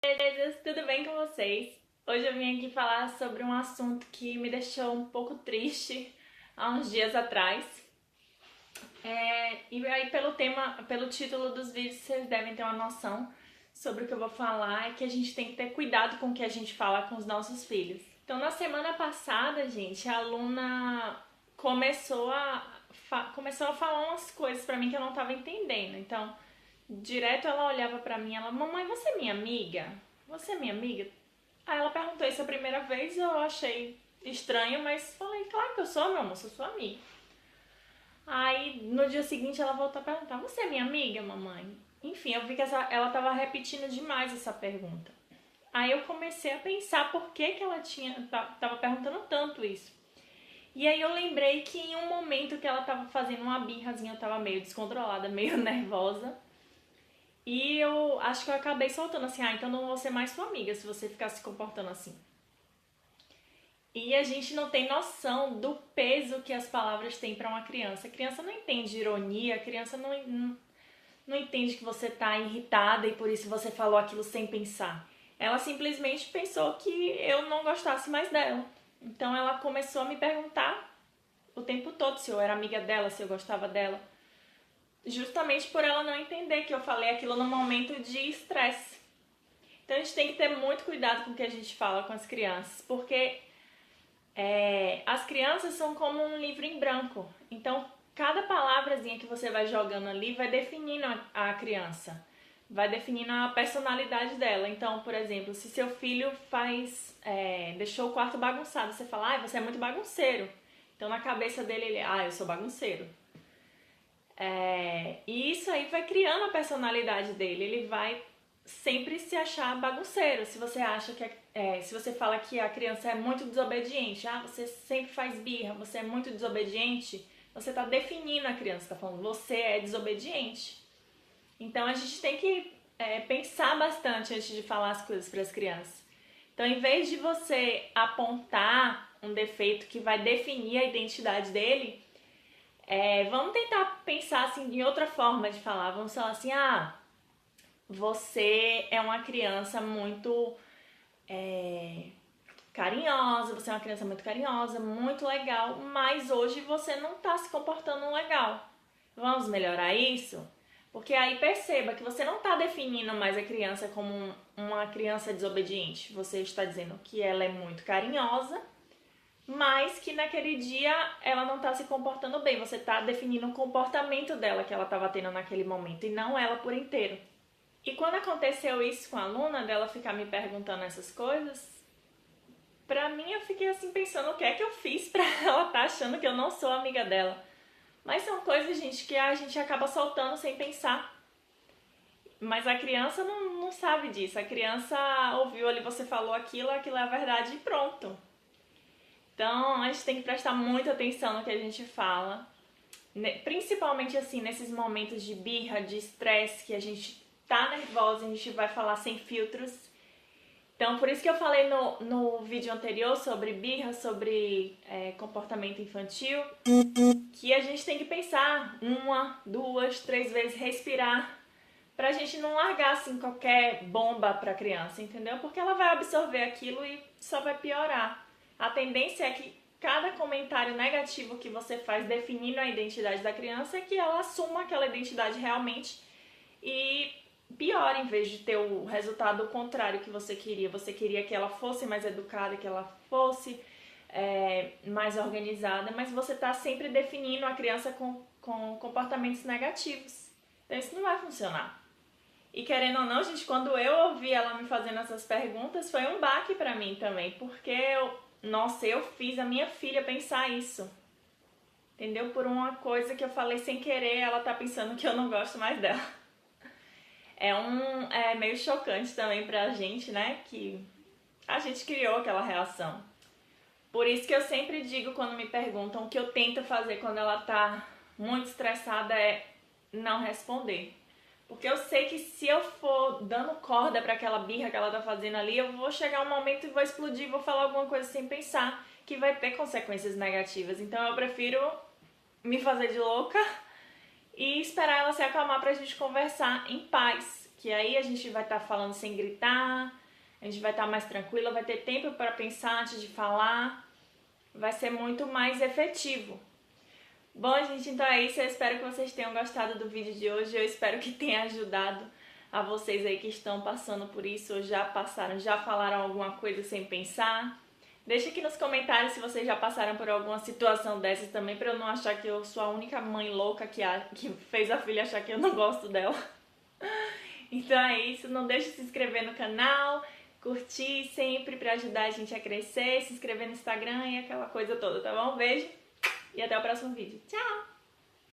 Beleza, tudo bem com vocês? Hoje eu vim aqui falar sobre um assunto que me deixou um pouco triste há uns dias atrás. E aí pelo título dos vídeos, vocês devem ter uma noção sobre o que eu vou falar, é que a gente tem que ter cuidado com o que a gente fala com os nossos filhos. Então, na semana passada, gente, a aluna começou a falar umas coisas pra mim que eu não tava entendendo. Então, direto ela olhava pra mim, ela, mamãe, você é minha amiga? Você é minha amiga? Aí ela perguntou isso a primeira vez, eu achei estranho, mas falei, claro que eu sou, meu amor, sou sua amiga. Aí no dia seguinte ela voltou a perguntar, você é minha amiga, mamãe? Enfim, eu vi que ela tava repetindo demais essa pergunta. Aí eu comecei a pensar por que ela tava perguntando tanto isso. E aí eu lembrei que em um momento que ela tava fazendo uma birrazinha, eu tava meio descontrolada, meio nervosa. E eu acho que eu acabei soltando assim, então não vou ser mais sua amiga se você ficar se comportando assim. E a gente não tem noção do peso que as palavras têm para uma criança. A criança não entende ironia, a criança não entende que você tá irritada e por isso você falou aquilo sem pensar. Ela simplesmente pensou que eu não gostasse mais dela. Então ela começou a me perguntar o tempo todo se eu era amiga dela, se eu gostava dela. Justamente por ela não entender que eu falei aquilo num momento de estresse. Então a gente tem que ter muito cuidado com o que a gente fala com as crianças, porque as crianças são como um livro em branco. Então cada palavrazinha que você vai jogando ali vai definindo a criança, vai definindo a personalidade dela. Então, por exemplo, se seu filho deixou o quarto bagunçado, você fala, você é muito bagunceiro. Então na cabeça dele ele, eu sou bagunceiro. E isso aí vai criando a personalidade dele. Ele vai sempre se achar bagunceiro. Se você acha se você fala que a criança é muito desobediente, você sempre faz birra, você é muito desobediente, você está definindo a criança, está falando você é desobediente. Então a gente tem que pensar bastante antes de falar as coisas para as crianças. Então, em vez de você apontar um defeito que vai definir a identidade dele, vamos tentar pensar assim em outra forma de falar. Vamos falar assim, você é uma criança muito carinhosa, você é uma criança muito carinhosa, muito legal, mas hoje você não está se comportando legal. Vamos melhorar isso? Porque aí perceba que você não está definindo mais a criança como uma criança desobediente. Você está dizendo que ela é muito carinhosa, mas que naquele dia ela não está se comportando bem. Você está definindo o comportamento dela que ela estava tendo naquele momento e não ela por inteiro. E quando aconteceu isso com a aluna, dela ficar me perguntando essas coisas, pra mim eu fiquei assim pensando o que é que eu fiz pra ela estar achando que eu não sou amiga dela. Mas são coisas, gente, que a gente acaba soltando sem pensar. Mas a criança não sabe disso. A criança ouviu ali, você falou aquilo é a verdade e pronto. Então, a gente tem que prestar muita atenção no que a gente fala, principalmente assim, nesses momentos de birra, de estresse, que a gente tá nervosa, a gente vai falar sem filtros. Então, por isso que eu falei no vídeo anterior sobre birra, sobre comportamento infantil, que a gente tem que pensar uma, duas, três vezes, respirar, pra gente não largar assim qualquer bomba pra criança, entendeu? Porque ela vai absorver aquilo e só vai piorar. A tendência é que cada comentário negativo que você faz definindo a identidade da criança é que ela assuma aquela identidade realmente e piore em vez de ter o resultado contrário que você queria. Você queria que ela fosse mais educada, que ela fosse mais organizada, mas você está sempre definindo a criança com comportamentos negativos. Então isso não vai funcionar. E querendo ou não, gente, quando eu ouvi ela me fazendo essas perguntas, foi um baque pra mim também, porque eu fiz a minha filha pensar isso. Entendeu? Por uma coisa que eu falei sem querer, ela tá pensando que eu não gosto mais dela. É meio chocante também pra gente, né? Que a gente criou aquela reação. Por isso que eu sempre digo quando me perguntam, o que eu tento fazer quando ela tá muito estressada é não responder. Porque eu sei que se eu for dando corda para aquela birra que ela tá fazendo ali, eu vou chegar um momento e vou explodir, vou falar alguma coisa sem pensar, que vai ter consequências negativas. Então eu prefiro me fazer de louca e esperar ela se acalmar pra gente conversar em paz. Que aí a gente vai estar falando sem gritar, a gente vai estar mais tranquila, vai ter tempo para pensar antes de falar, vai ser muito mais efetivo. Bom, gente, então é isso. Eu espero que vocês tenham gostado do vídeo de hoje. Eu espero que tenha ajudado a vocês aí que estão passando por isso, ou já passaram, já falaram alguma coisa sem pensar. Deixa aqui nos comentários se vocês já passaram por alguma situação dessas também, pra eu não achar que eu sou a única mãe louca que fez a filha achar que eu não gosto dela. Então é isso, não deixe de se inscrever no canal, curtir sempre pra ajudar a gente a crescer, se inscrever no Instagram e aquela coisa toda, tá bom? Beijo e até o próximo vídeo. Tchau!